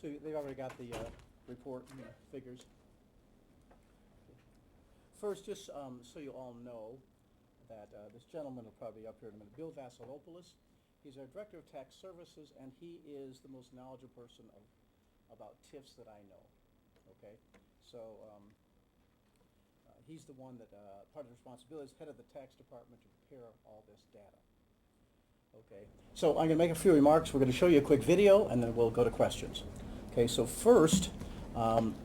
So they've already got the report and figures. First, just so you all know that this gentleman will probably be up here in a minute, Bill Vasilopoulos. He's our Director of Tax Services, and he is the most knowledgeable person about TIFs that I know. Okay, so he's the one that part of the responsibility is head of the tax department to prepare all this data. Okay, so I'm going to make a few remarks. We're going to show you a quick video, and then we'll go to questions. Okay, so first,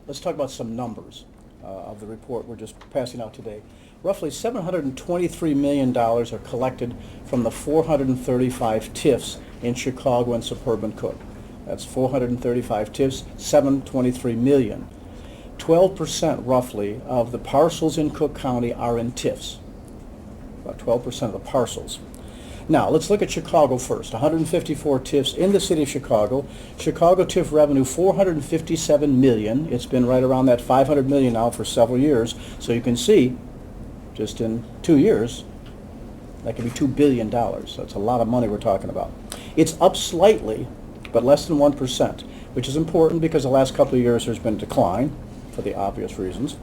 let's talk about some numbers of the report we're just passing out today. Roughly $723 million are collected from the 435 TIFs in Chicago and Suburban Cook. That's 435 TIFs, $723 million. 12% roughly of the parcels in Cook County are in TIFs. About 12% of the parcels. Now, let's look at Chicago first. 154 TIFs in the city of Chicago. Chicago TIF revenue, $457 million. It's been right around that $500 million now for several years. So you can see, just in 2 years, that could be $2 billion. So it's a lot of money we're talking about. It's up slightly, but less than 1%, which is important because the last couple of years there's been a decline for the obvious reasons.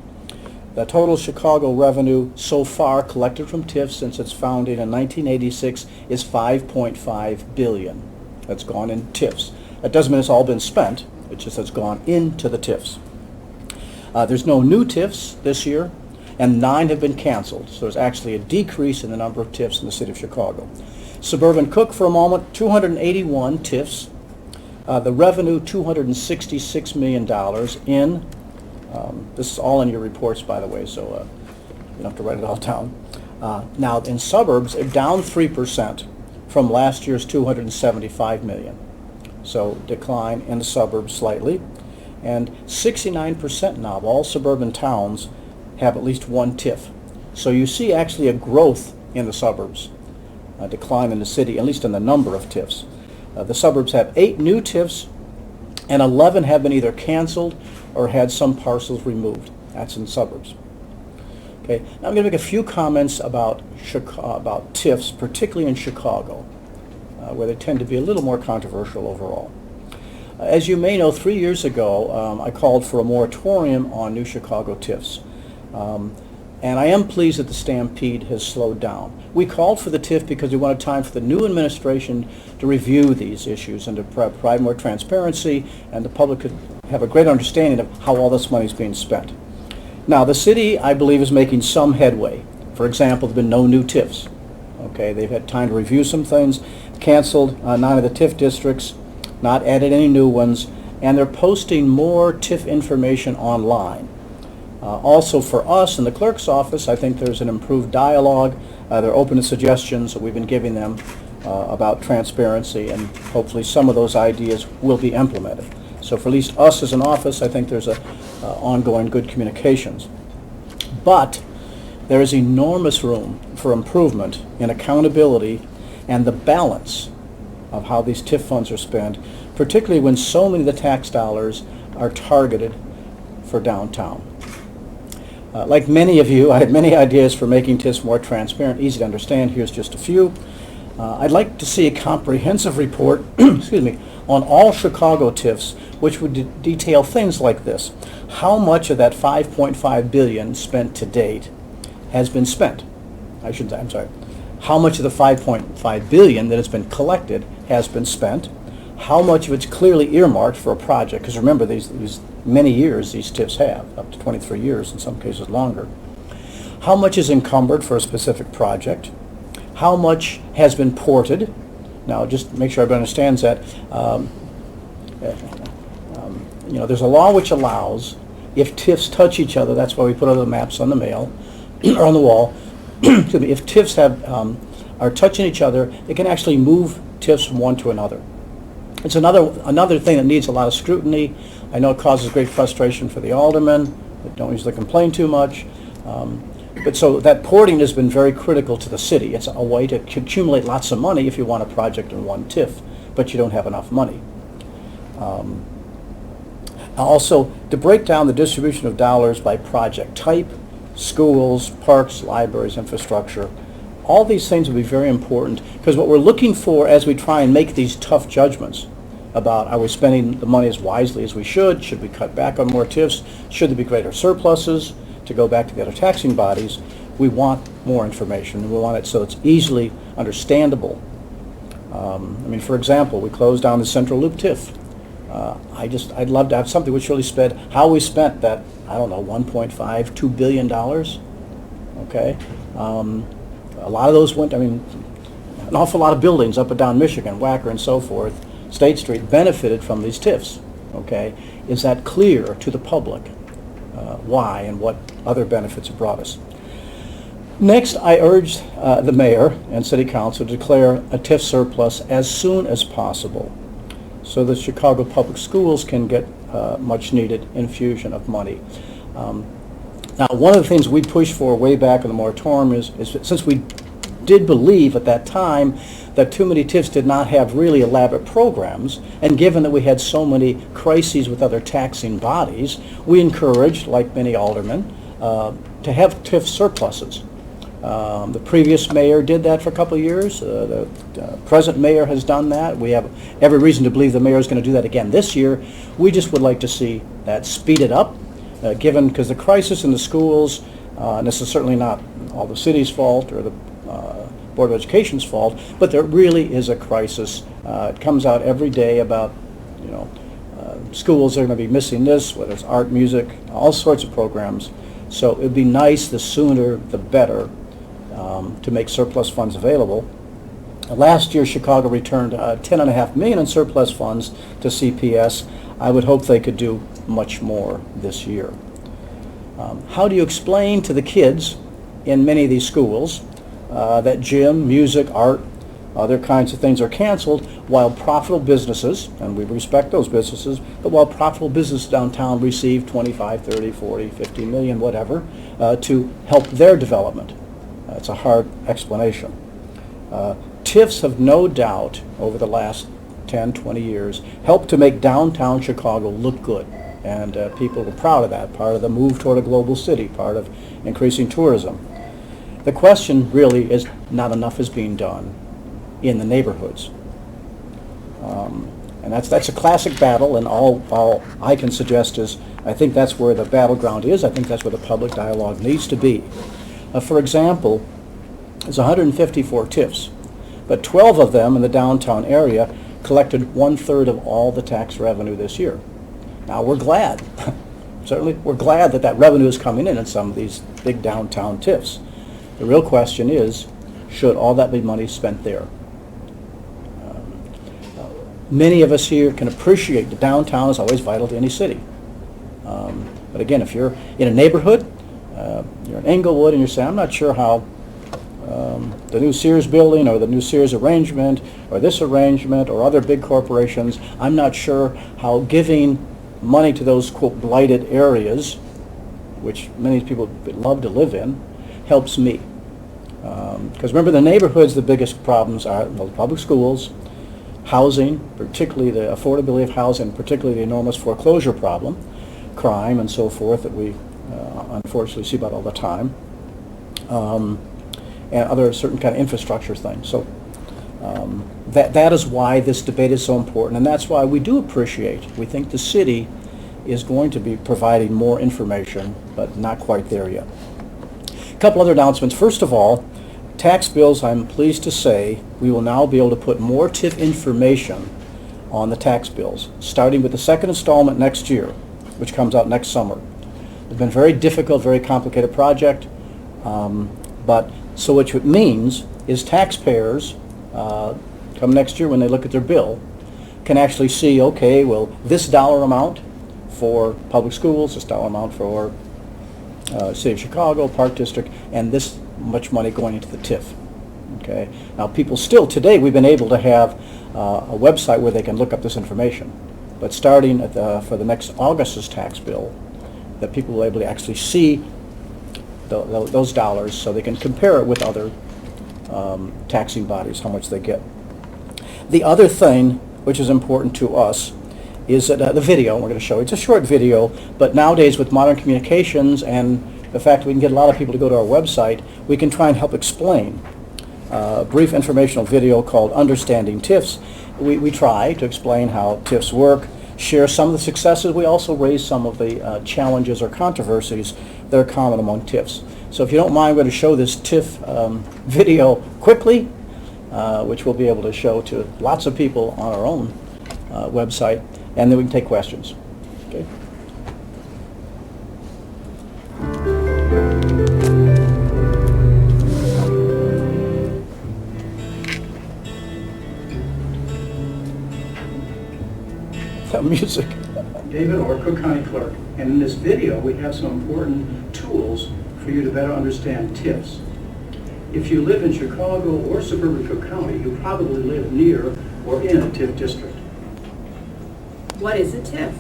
The total Chicago revenue so far collected from TIFs since its founding in 1986 is $5.5 billion. That's gone in TIFs. That doesn't mean it's all been spent. It just has gone into the TIFs. There's no new TIFs this year, and 9 have been canceled. So there's actually a decrease in the number of TIFs in the city of Chicago. Suburban Cook, for a moment, 281 TIFs. The revenue, $266 million in. This is all in your reports, by the way, so you don't have to write it all down. Now, in suburbs, they're down 3% from last year's $275 million. So decline in the suburbs slightly. And 69% now of all suburban towns have at least one TIF. So you see actually a growth in the suburbs, a decline in the city, at least in the number of TIFs. The suburbs have 8 new TIFs, and 11 have been either canceled or had some parcels removed. That's in suburbs. Okay, now I'm going to make a few comments about TIFs, particularly in Chicago, where they tend to be a little more controversial overall. As you may know, 3 years ago, I called for a moratorium on new Chicago TIFs. And I am pleased that the stampede has slowed down. We called for the TIF because we wanted time for the new administration to review these issues and to provide more transparency, and the public could have a great understanding of how all this money is being spent. Now, the city, I believe, is making some headway. For example, there have been no new TIFs. Okay, they've had time to review some things, canceled 9 of the TIF districts, not added any new ones, and they're posting more TIF information online. Also for us in the clerk's office, I think there's an improved dialogue. They're open to suggestions that we've been giving them about transparency, and hopefully some of those ideas will be implemented. So for at least us as an office, I think there's ongoing good communications. But there is enormous room for improvement in accountability and the balance of how these TIF funds are spent, particularly when so many of the tax dollars are targeted for downtown. Like many of you, I had many ideas for making TIFs more transparent, easy to understand. Here's just a few. I'd like to see a comprehensive report excuse me, on all Chicago TIFs, which would detail things like this. How much of that $5.5 billion spent to date has been spent? I'm sorry. How much of the $5.5 billion that has been collected has been spent? How much of it's clearly earmarked for a project? Because remember, these many years these TIFs have, up to 23 years, in some cases longer. How much is encumbered for a specific project? How much has been ported? Now, just make sure everybody understands that. There's a law which allows, if TIFs touch each other, that's why we put other maps on the mail or on the wall. If TIFs are touching each other, they can actually move TIFs from one to another. It's another thing that needs a lot of scrutiny. I know it causes great frustration for the aldermen that don't usually complain too much. But so that porting has been very critical to the city. It's a way to accumulate lots of money if you want a project in one TIF, but you don't have enough money. Also, to break down the distribution of dollars by project type, schools, parks, libraries, infrastructure, all these things will be very important, because what we're looking for as we try and make these tough judgments about are we spending the money as wisely as we should? Should we cut back on more TIFs? Should there be greater surpluses? To go back to the other taxing bodies, we want more information, and we want it so it's easily understandable. I mean, for example, we closed down the Central Loop TIF. I'd love to have something which really spent how we spent that, I don't know, $1.5–2 billion. Okay, a lot of those went. I mean, an awful lot of buildings up and down Michigan, Wacker, and so forth, State Street benefited from these TIFs. Okay, is that clear to the public? Why and what other benefits it brought us? Next, I urge the mayor and city council to declare a TIF surplus as soon as possible so that Chicago Public Schools can get much needed infusion of money. Now, one of the things we pushed for way back in the moratorium is since we did believe at that time that too many TIFs did not have really elaborate programs, and given that we had so many crises with other taxing bodies, we encouraged, like many aldermen, to have TIF surpluses. The previous mayor did that for a couple of years. The present mayor has done that. We have every reason to believe the mayor is going to do that again this year. We just would like to see that speeded up, given because the crisis in the schools, and this is certainly not all the city's fault or the Board of Education's fault, but there really is a crisis. It comes out every day about, schools are going to be missing this, whether it's art, music, all sorts of programs. So it would be nice, the sooner the better, to make surplus funds available. Last year, Chicago returned $10.5 million in surplus funds to CPS. I would hope they could do much more this year. How do you explain to the kids in many of these schools that gym, music, art, other kinds of things are canceled while profitable businesses, and we respect those businesses, but while profitable businesses downtown receive 25, 30, 40, 50 million, whatever, to help their development? It's a hard explanation. TIFs have no doubt over the last 10, 20 years helped to make downtown Chicago look good, and people were proud of that, part of the move toward a global city, part of increasing tourism. The question really is not enough is being done in the neighborhoods. And that's a classic battle, and all I can suggest is I think that's where the battleground is. I think that's where the public dialogue needs to be. For example, there's 154 TIFs, but 12 of them in the downtown area collected 1/3 of all the tax revenue this year. Now we're glad, certainly we're glad that that revenue is coming in some of these big downtown TIFs. The real question is, should all that big money spent there? Many of us here can appreciate that downtown is always vital to any city. But again, if you're in a neighborhood, you're in Englewood and you're saying, I'm not sure how the new Sears building or the new Sears arrangement or this arrangement or other big corporations, I'm not sure how giving money to those, quote, blighted areas, which many people would love to live in, helps me. Because remember, the neighborhoods, the biggest problems are the public schools, housing, particularly the affordability of housing, particularly the enormous foreclosure problem, crime and so forth that we unfortunately see about all the time, and other certain kind of infrastructure things. So that is why this debate is so important, and that's why we do appreciate, we think the city is going to be providing more information, but not quite there yet. A couple other announcements. First of all, tax bills, I'm pleased to say, we will now be able to put more TIF information on the tax bills, starting with the second installment next year, which comes out next summer. It's been a very difficult, very complicated project, but so what it means is taxpayers come next year when they look at their bill can actually see, okay, well, this dollar amount for public schools, this dollar amount for City of Chicago, Park District, and this much money going into the TIF. Okay. Now, people still today, we've been able to have a website where they can look up this information, but starting at for the next August's tax bill, that people will be able to actually see those dollars so they can compare it with other taxing bodies, how much they get. The other thing which is important to us is that the video, we're going to show you, it's a short video, but nowadays with modern communications and the fact that we can get a lot of people to go to our website, we can try and help explain. A brief informational video called Understanding TIFs we try to explain how TIFs work, share some of the successes. We also raise some of the challenges or controversies that are common among TIFs. So if you don't mind, I'm going to show this TIF video quickly, which we'll be able to show to lots of people on our own website, and then we can take questions. Okay. Music. David Orr, Cook County Clerk, and in this video we have some important tools for you to better understand TIFs. If you live in Chicago or suburban Cook County, you probably live near or in a TIF district. What is a TIF?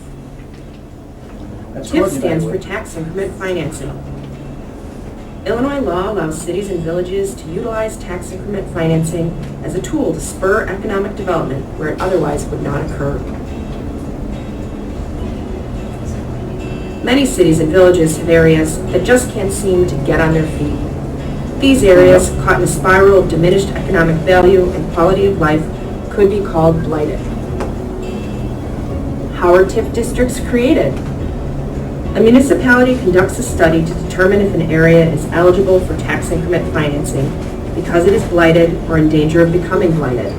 That's TIF stands for Tax Increment Financing. Illinois law allows cities and villages to utilize tax increment financing as a tool to spur economic development where it otherwise would not occur. Many cities and villages have areas that just can't seem to get on their feet. These areas, caught in a spiral of diminished economic value and quality of life, could be called blighted. How are TIF districts created? A municipality conducts a study to determine if an area is eligible for tax increment financing because it is blighted or in danger of becoming blighted.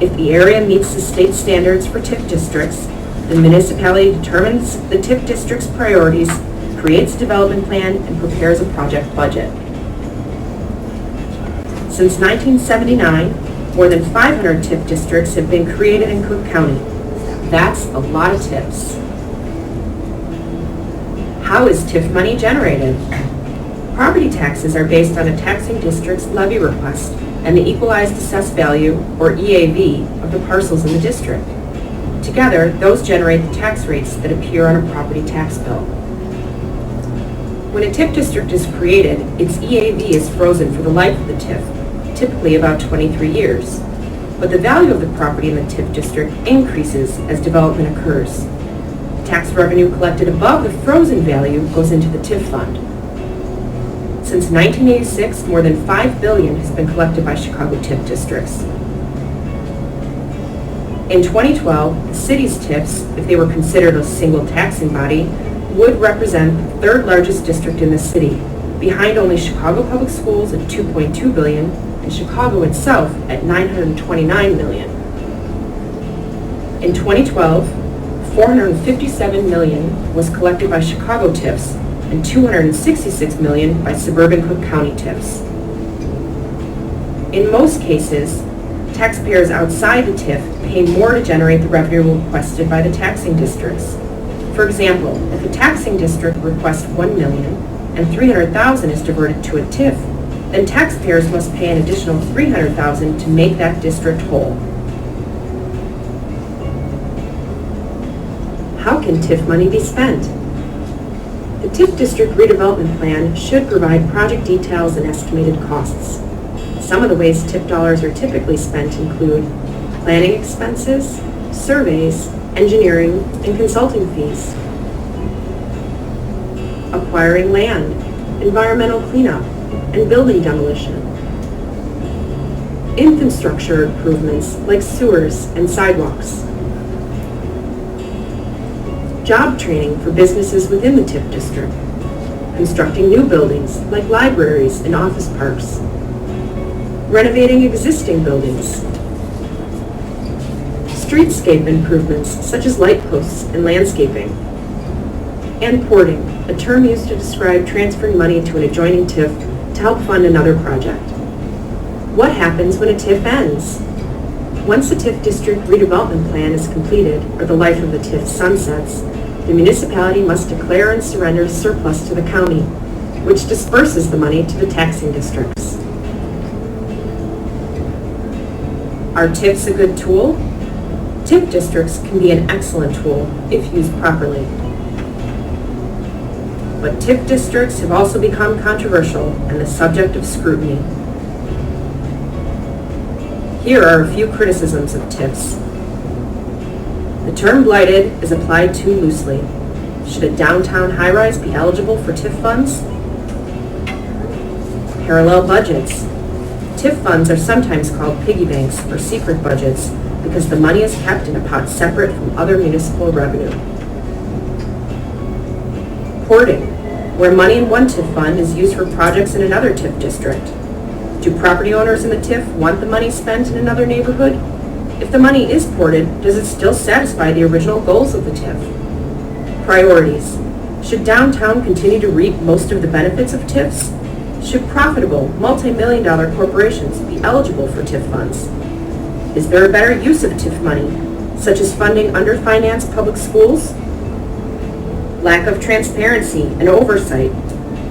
If the area meets the state standards for TIF districts, the municipality determines the TIF district's priorities, creates a development plan, and prepares a project budget. Since 1979, more than 500 TIF districts have been created in Cook County. That's a lot of TIFs. How is TIF money generated? Property taxes are based on a taxing district's levy request and the equalized assessed value, or EAV, of the parcels in the district. Together, those generate the tax rates that appear on a property tax bill. When a TIF district is created, its EAV is frozen for the life of the TIF, typically about 23 years. But the value of the property in the TIF district increases as development occurs. Tax revenue collected above the frozen value goes into the TIF fund. Since 1986, more than $5 billion has been collected by Chicago TIF districts. In 2012, the city's TIFs, if they were considered a single taxing body, would represent the third largest district in the city, behind only Chicago Public Schools at $2.2 billion and Chicago itself at $929 million. In 2012, $457 million was collected by Chicago TIFs and $266 million by suburban Cook County TIFs. In most cases, taxpayers outside the TIF pay more to generate the revenue requested by the taxing districts. For example, if a taxing district requests $1 million and $300,000 is diverted to a TIF, then taxpayers must pay an additional $300,000 to make that district whole. How can TIF money be spent? The TIF district redevelopment plan should provide project details and estimated costs. Some of the ways TIF dollars are typically spent include planning expenses, surveys, engineering, and consulting fees, acquiring land, environmental cleanup, and building demolition, infrastructure improvements like sewers and sidewalks, job training for businesses within the TIF district, constructing new buildings like libraries and office parks, renovating existing buildings, streetscape improvements such as light posts and landscaping, and porting, a term used to describe transferring money to an adjoining TIF to help fund another project. What happens when a TIF ends? Once the TIF district redevelopment plan is completed or the life of the TIF sunsets, the municipality must declare and surrender surplus to the county, which disperses the money to the taxing districts. Are TIFs a good tool? TIF districts can be an excellent tool if used properly. But TIF districts have also become controversial and the subject of scrutiny. Here are a few criticisms of TIFs. The term blighted is applied too loosely. Should a downtown high-rise be eligible for TIF funds? Parallel budgets. TIF funds are sometimes called piggy banks or secret budgets because the money is kept in a pot separate from other municipal revenue. Porting, where money in one TIF fund is used for projects in another TIF district. Do property owners in the TIF want the money spent in another neighborhood? If the money is ported, does it still satisfy the original goals of the TIF? Priorities. Should downtown continue to reap most of the benefits of TIFs? Should profitable, multi-million-dollar corporations be eligible for TIF funds? Is there a better use of TIF money, such as funding underfinanced public schools? Lack of transparency and oversight.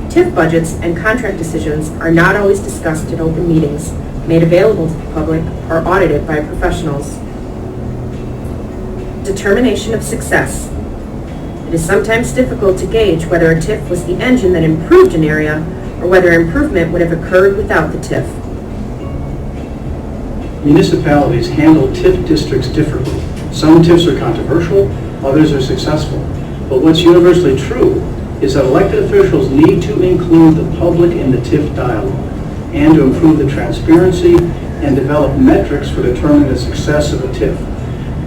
TIF budgets and contract decisions are not always discussed in open meetings, made available to the public, or audited by professionals. Determination of success. It is sometimes difficult to gauge whether a TIF was the engine that improved an area or whether improvement would have occurred without the TIF. Municipalities handle TIF districts differently. Some TIFs are controversial, others are successful. But what's universally true is that elected officials need to include the public in the TIF dialogue and to improve the transparency and develop metrics for determining the success of a TIF.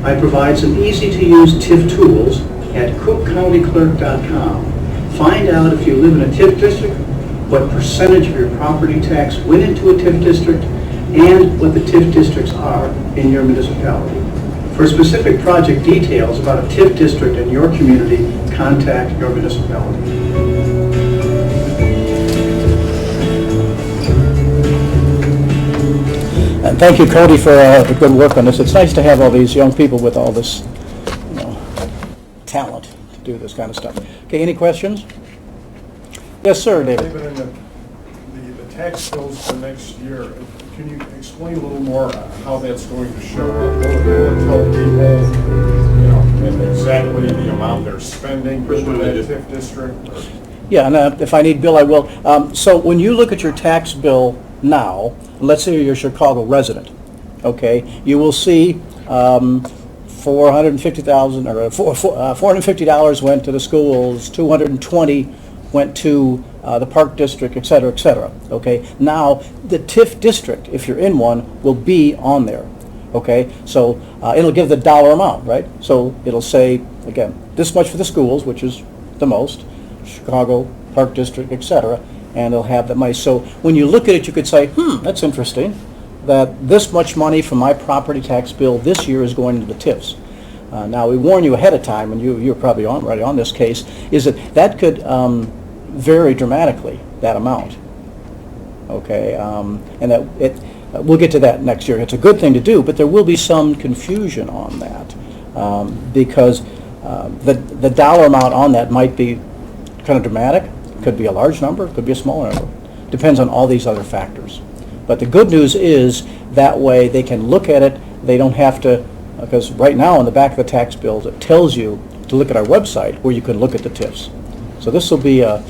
I provide some easy-to-use TIF tools at cookcountyclerk.com. Find out if you live in a TIF district, what percentage of your property tax went into a TIF district, and what the TIF districts are in your municipality. For specific project details about a TIF district in your community, contact your municipality. And thank you, Cody, for the good work on this. It's nice to have all these young people with all this, talent to do this kind of stuff. Okay, any questions? Yes, sir, David. David, in the tax bills for next year, can you explain a little more how that's going to show up? Will it tell people, and exactly the amount they're spending for that TIF district? Or? Yeah, and if I need Bill, I will. So when you look at your tax bill now, let's say you're a Chicago resident, okay, you will see $450,000 or $450 went to the schools, $220 went to the park district, et cetera, okay? Now, the TIF district, if you're in one, will be on there, okay? So it'll give the dollar amount, right? So it'll say, again, this much for the schools, which is the most, Chicago, park district, et cetera, and it'll have that money. So when you look at it, you could say, that's interesting, that this much money from my property tax bill this year is going to the TIFs. Now, we warn you ahead of time, and you're probably already on this case, is that could vary dramatically, that amount. Okay, and that we'll get to that next year. It's a good thing to do, but there will be some confusion on that because the dollar amount on that might be kind of dramatic. It could be a large number, it could be a smaller number. Depends on all these other factors. But the good news is that way they can look at it. They don't have to, because right now on the back of the tax bills it tells you to look at our website where you can look at the TIFs. So this will be a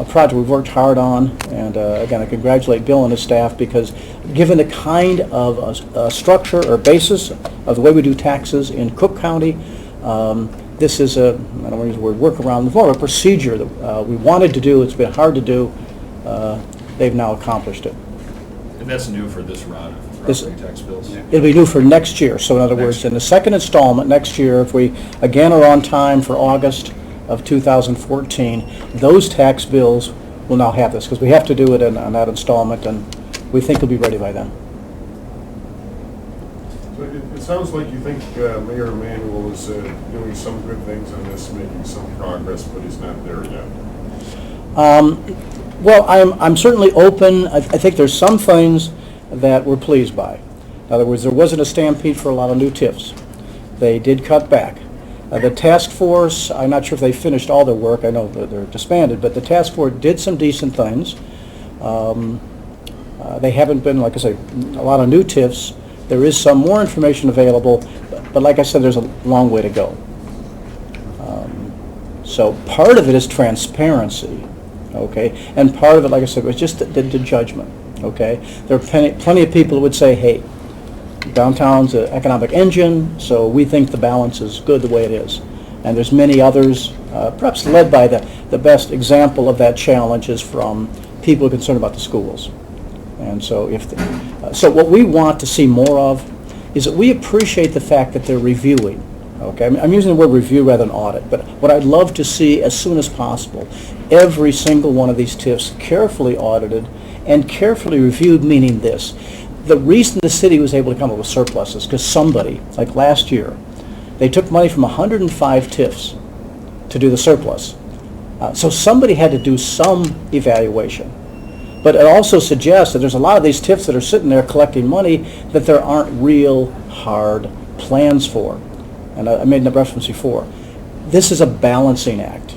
project we've worked hard on, and again, I congratulate Bill and his staff because given the kind of structure or basis of the way we do taxes in Cook County, this is I don't want to use the word workaround, it's more of a procedure that we wanted to do. It's been hard to do. They've now accomplished it. And that's new for this round of property tax bills? It'll be new for next year. So in other words, in the second installment next year, if we again are on time for August of 2014, those tax bills will now have this because we have to do it on that installment, and we think it'll be ready by then. So it sounds like you think Mayor Emanuel is doing some good things on this, making some progress, but he's not there yet. Well, I'm certainly open. I think there's some things that we're pleased by. In other words, there wasn't a stampede for a lot of new TIFs. They did cut back. The task force, I'm not sure if they finished all their work. I know they're disbanded, but the task force did some decent things. They haven't been, like I say, a lot of new TIFs. There is some more information available, but like I said, there's a long way to go. So part of it is transparency, okay? And part of it, like I said, was just the judgment, okay? There are plenty of people who would say, hey, downtown's an economic engine, so we think the balance is good the way it is. And there's many others, perhaps led by the best example of that challenge is from people concerned about the schools. And so so what we want to see more of is that we appreciate the fact that they're reviewing. Okay, I'm using the word review rather than audit, but what I'd love to see as soon as possible, every single one of these TIFs carefully audited and carefully reviewed, meaning this. The reason the city was able to come up with surpluses, because somebody, like last year, they took money from 105 TIFs to do the surplus. So somebody had to do some evaluation. But it also suggests that there's a lot of these TIFs that are sitting there collecting money that there aren't real hard plans for. And I made a reference before. This is a balancing act,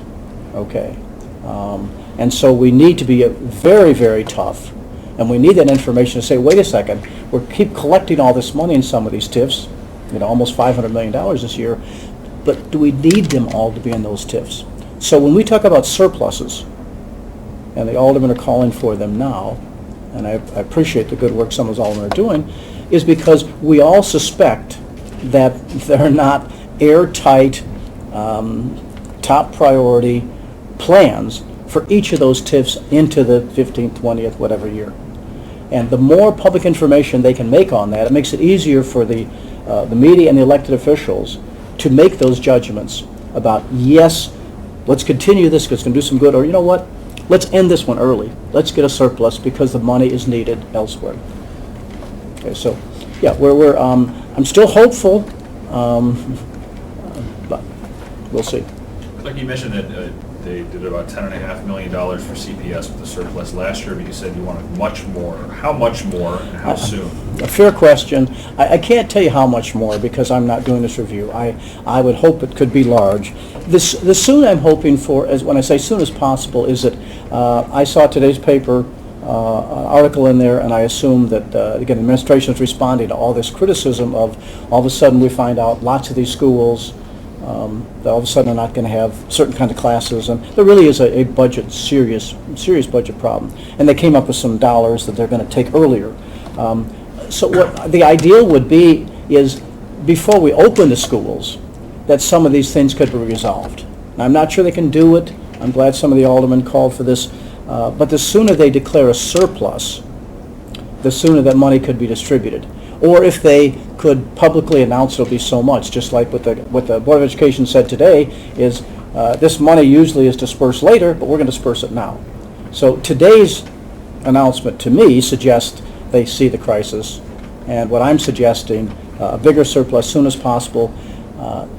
okay? And so we need to be very, very tough. And we need that information to say, wait a second, we keep collecting all this money in some of these TIFs, almost $500 million this year, but do we need them all to be in those TIFs? So when we talk about surpluses, and the aldermen are calling for them now, and I appreciate the good work some of those aldermen are doing, is because we all suspect that they're not airtight, top priority plans for each of those TIFs into the 15th, 20th, whatever year. And the more public information they can make on that, it makes it easier for the media and the elected officials to make those judgments about, yes, let's continue this because it's going to do some good, or you know what, let's end this one early. Let's get a surplus because the money is needed elsewhere. Okay, so yeah, I'm still hopeful, but we'll see. Like you mentioned that they did about $10.5 million for CPS with the surplus last year, but you said you wanted much more. How much more and how soon? A fair question. I can't tell you how much more because I'm not doing this review. I would hope it could be large. The soon I'm hoping for, is when I say soon as possible, is that I saw today's paper, an article in there, and I assume that, again, the administration is responding to all this criticism of all of a sudden we find out lots of these schools that all of a sudden are not going to have certain kinds of classes, and there really is a budget, serious budget problem. And they came up with some dollars that they're going to take earlier. So what the ideal would be is before we open the schools, that some of these things could be resolved. Now, I'm not sure they can do it. I'm glad some of the aldermen called for this, but the sooner they declare a surplus, the sooner that money could be distributed. Or if they could publicly announce it'll be so much, just like what the Board of Education said today, is this money usually is dispersed later, but we're going to disperse it now. So today's announcement to me suggests they see the crisis, and what I'm suggesting, a bigger surplus as soon as possible.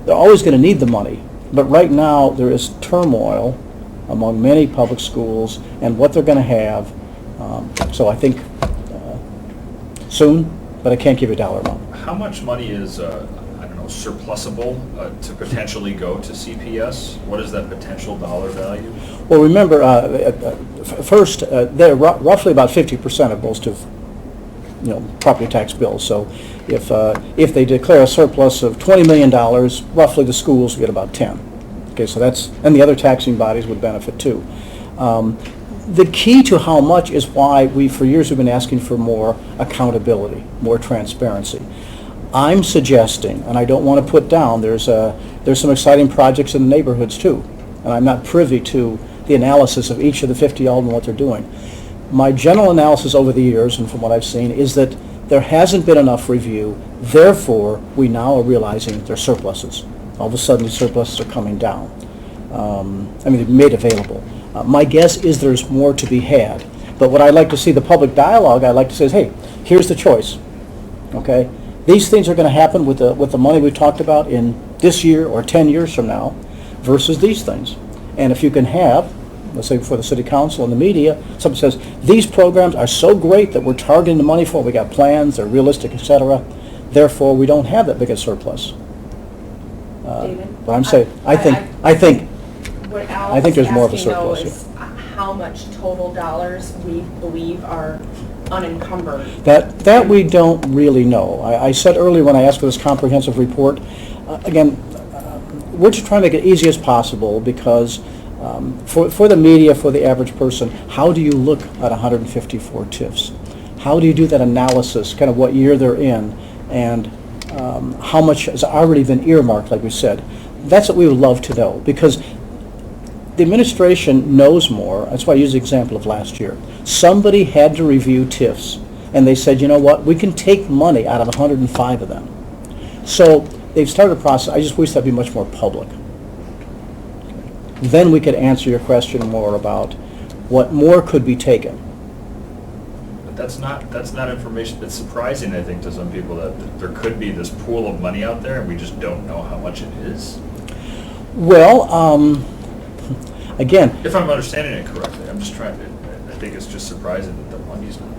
They're always going to need the money, but right now there is turmoil among many public schools and what they're going to have. So I think soon, but I can't give you a dollar amount. How much money is, surplusable to potentially go to CPS? What is that potential dollar value? Well, remember, first, they're roughly about 50% of most of property tax bills. So if they declare a surplus of $20 million, roughly the schools get about 10. Okay, so and the other taxing bodies would benefit too. The key to how much is why for years we've been asking for more accountability, more transparency. I'm suggesting, and I don't want to put down, there's some exciting projects in the neighborhoods too, and I'm not privy to the analysis of each of the 50 aldermen what they're doing. My general analysis over the years, and from what I've seen, is that there hasn't been enough review, therefore we now are realizing they're surpluses. All of a sudden these surpluses are coming down. They're made available. My guess is there's more to be had. But what I'd like to see, the public dialogue, I'd like to say is, hey, here's the choice. Okay? These things are going to happen with the money we talked about in this year or 10 years from now versus these things. And if you can have, let's say before the city council and the media, somebody says, these programs are so great that we're targeting the money for, we got plans, they're realistic, etc. Therefore, we don't have that big a surplus. David? But I'm saying, I think What I think there's more of a asking, though, surplus, is how much total dollars we believe are unencumbered. that we don't really know. I said earlier when I asked for this comprehensive report, again, we're just trying to make it easy as possible because for the media, for the average person, how do you look at 154 TIFs? How do you do that analysis, kind of what year they're in, and how much has already been earmarked, like we said? That's what we would love to know, because the administration knows more. That's why I use the example of last year. Somebody had to review TIFs, and they said, you know what, we can take money out of 105 of them. So they've started a process. I just wish that'd be much more public. Then we could answer your question more about what more could be taken. But that's not information, that's surprising, I think, to some people, that there could be this pool of money out there and we just don't know how much it is. Well, again, If I'm understanding it correctly, I'm just trying to, I think it's just surprising that the money's not.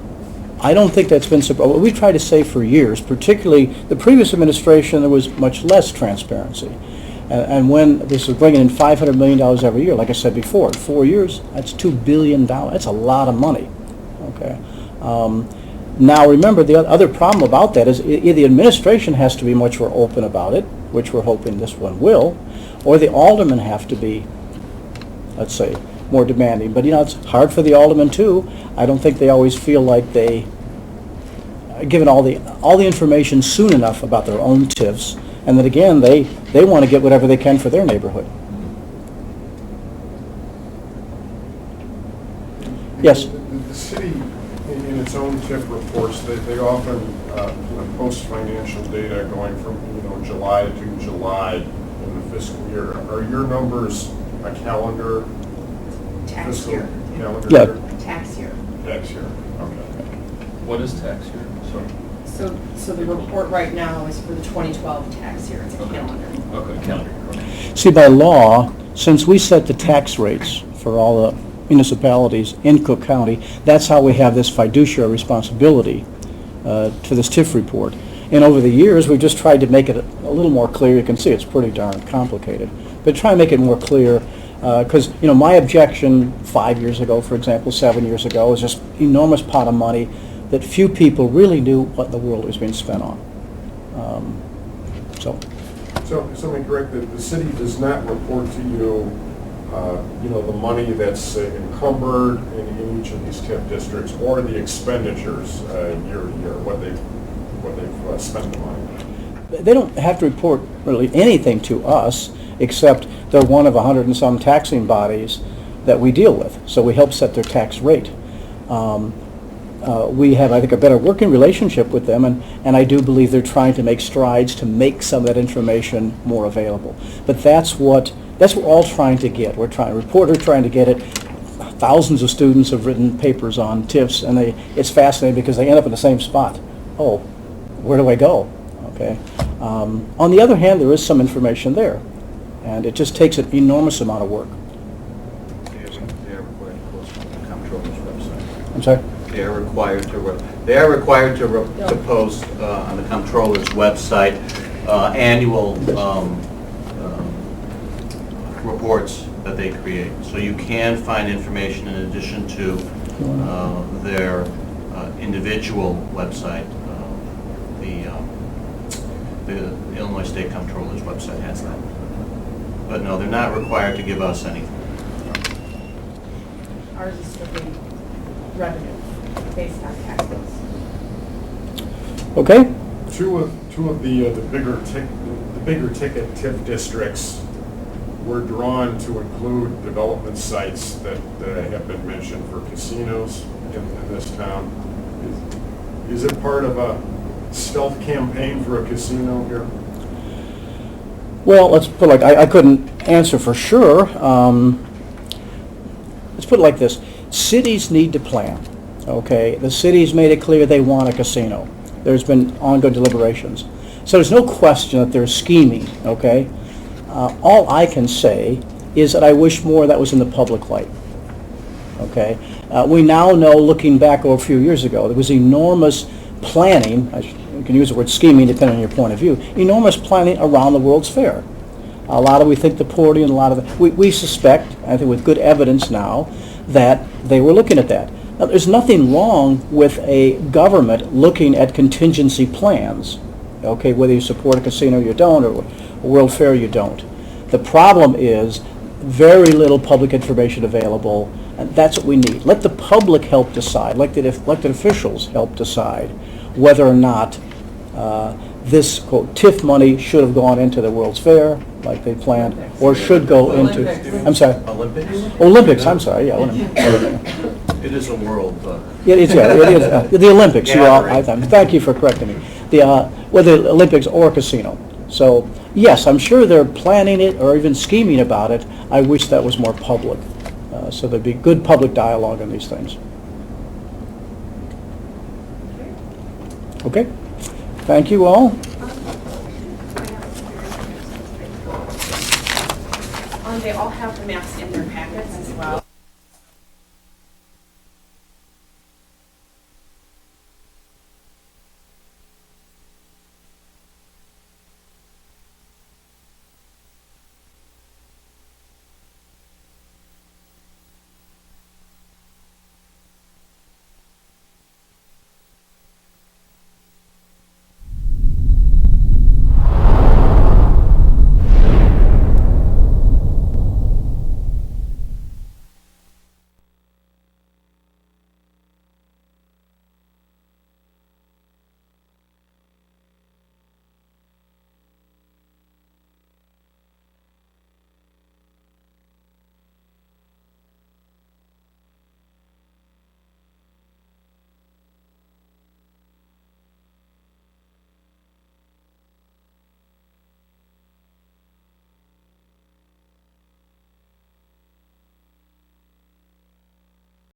I don't think that's been, what we tried to say for years, particularly the previous administration, there was much less transparency. And when this was bringing in $500 million every year, like I said before, in 4 years, that's $2 billion. That's a lot of money. Okay. Now remember, the other problem about that is the administration has to be much more open about it, which we're hoping this one will, or the aldermen have to be, let's say, more demanding. But it's hard for the aldermen too. I don't think they always feel like they are given all the information soon enough about their own TIFs, and that again they want to get whatever they can for their neighborhood. Yes. The city, in its own TIF reports, they often post financial data going from July to July in the fiscal year. Are your numbers a calendar? Tax fiscal year. Calendar Yeah. year? Tax year. Tax year. Okay. What is tax year? Sorry. So the report right now is for the 2012 tax year, it's a calendar. Okay, calendar year. Okay. See, by law, since we set the tax rates for all the municipalities in Cook County, that's how we have this fiduciary responsibility to this TIF report. And over the years, we've just tried to make it a little more clear. You can see it's pretty darn complicated. But try and make it more clear, because my objection 5 years ago, for example, 7 years ago, was just enormous pot of money that few people really knew what in the world it was being spent on. So am I correct that the city does not report to you, the money that's encumbered in each of these TIF districts, or the expenditures year to year, what they've spent the money? They don't have to report really anything to us, except they're one of 100 and some taxing bodies that we deal with. So we help set their tax rate. We have, I think, a better working relationship with them, and I do believe they're trying to make strides to make some of that information more available. But that's what we're all trying to get. Reporters trying to get it. Thousands of students have written papers on TIFs, and it's fascinating because they end up in the same spot. Oh, where do I go? Okay. On the other hand, there is some information there, and it just takes an enormous amount of work. They are required to post on the comptroller's website. I'm sorry? They are required to post on the comptroller's website annual reports that they create. So you can find information in addition to their individual website. The Illinois State Comptroller's website has that. But no, they're not required to give us anything. Ours is strictly revenue, based on tax bills. Okay. Two of the bigger ticket TIF districts were drawn to include development sites that have been mentioned for casinos in this town. Is it part of a stealth campaign for a casino here? Well, let's put it like, I couldn't answer for sure. Let's put it like this. Cities need to plan, okay? The city's made it clear they want a casino. There's been ongoing deliberations. So there's no question that they're scheming, okay? All I can say is that I wish more of that was in the public light, okay? We now know, looking back over a few years ago, there was enormous planning, you can use the word scheming depending on your point of view, enormous planning around the World's Fair. A lot of, we think, the Porty and a lot of it, we suspect, I think with good evidence now, that they were looking at that. Now, there's nothing wrong with a government looking at contingency plans, okay, whether you support a casino or you don't, or a World Fair you don't. The problem is very little public information available, and that's what we need. Let the public help decide, elected officials help decide whether or not this, quote, TIF money should have gone into the World's Fair, like they planned, or should go into, I'm sorry, Olympics, I'm sorry, yeah, Olympics. It is a world. It is, yeah, it is, the Olympics, you all, thank you for correcting me. whether Olympics or casino. So, yes, I'm sure they're planning it or even scheming about it. I wish that was more public. So there'd be good public dialogue on these things. Okay? Thank you all. They all have the maps in their packets as well.